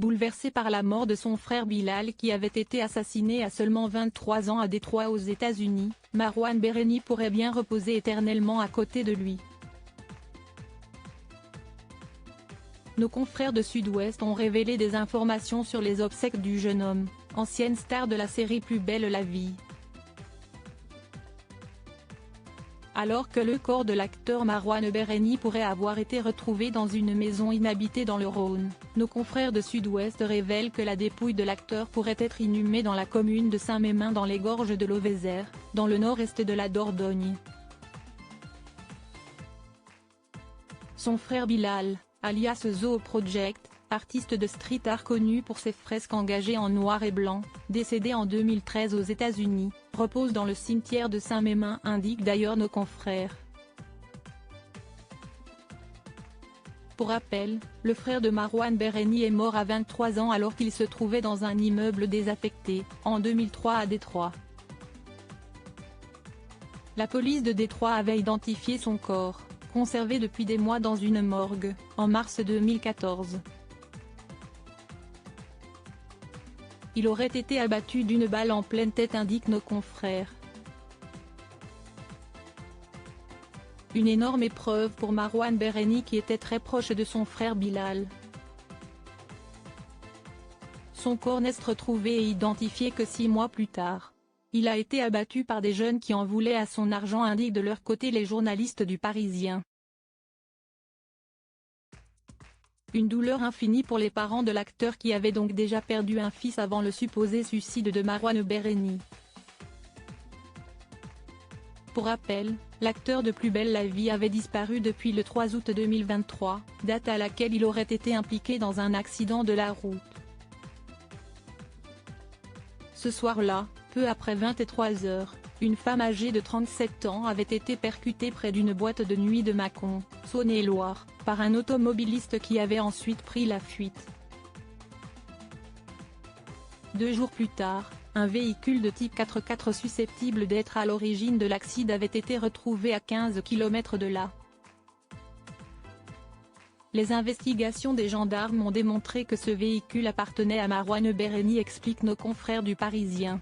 bouleversé par la mort de son frère Bilal qui avait été assassiné à seulement 23 ans à Détroit aux États-Unis, Marwan Bereni pourrait bien reposer éternellement à côté de lui. Nos confrères de Sud-Ouest ont révélé des informations sur les obsèques du jeune homme, ancienne star de la série Plus belle la vie. Alors que le corps de l'acteur Marwan Bereni pourrait avoir été retrouvé dans une maison inhabitée dans le Rhône, nos confrères de Sud-Ouest révèlent que la dépouille de l'acteur pourrait être inhumée dans la commune de Saint-Mémin dans les gorges de l'Auvézère, dans le nord-est de la Dordogne. Son frère Bilal, alias Zoo Project, artiste de street art connu pour ses fresques engagées en noir et blanc, décédé en 2013 aux États-Unis, repose dans le cimetière de Saint-Mémin, indiquent d'ailleurs nos confrères. Pour rappel, le frère de Marwan Bereni est mort à 23 ans alors qu'il se trouvait dans un immeuble désaffecté, en 2003 à Détroit. La police de Détroit avait identifié son corps, conservé depuis des mois dans une morgue, en mars 2014. Il aurait été abattu d'une balle en pleine tête, indiquent nos confrères. Une énorme épreuve pour Marwan Bereni qui était très proche de son frère Bilal. Son corps n'est retrouvé et identifié que 6 mois plus tard. Il a été abattu par des jeunes qui en voulaient à son argent, indiquent de leur côté les journalistes du Parisien. Une douleur infinie pour les parents de l'acteur qui avait donc déjà perdu un fils avant le supposé suicide de Marwan Bereni. Pour rappel, l'acteur de Plus belle la vie avait disparu depuis le 3 août 2023, date à laquelle il aurait été impliqué dans un accident de la route. Ce soir-là, peu après 23 h, une femme âgée de 37 ans avait été percutée près d'une boîte de nuit de Mâcon, Saône-et-Loire, par un automobiliste qui avait ensuite pris la fuite. 2 jours plus tard, un véhicule de type 4x4 susceptible d'être à l'origine de l'accident avait été retrouvé à 15 km de là. Les investigations des gendarmes ont démontré que ce véhicule appartenait à Marwan Bereni, expliquent nos confrères du Parisien.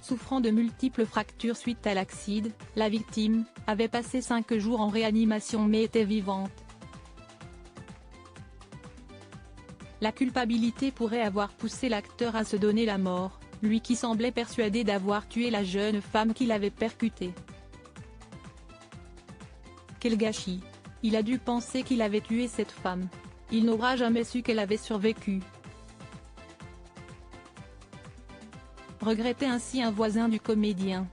Souffrant de multiples fractures suite à l'accident, la victime avait passé 5 jours en réanimation mais était vivante. La culpabilité pourrait avoir poussé l'acteur à se donner la mort, lui qui semblait persuadé d'avoir tué la jeune femme qu'il avait percutée. Quel gâchis! Il a dû penser qu'il avait tué cette femme. Il n'aura jamais su qu'elle avait survécu. Regrettait ainsi un voisin du comédien.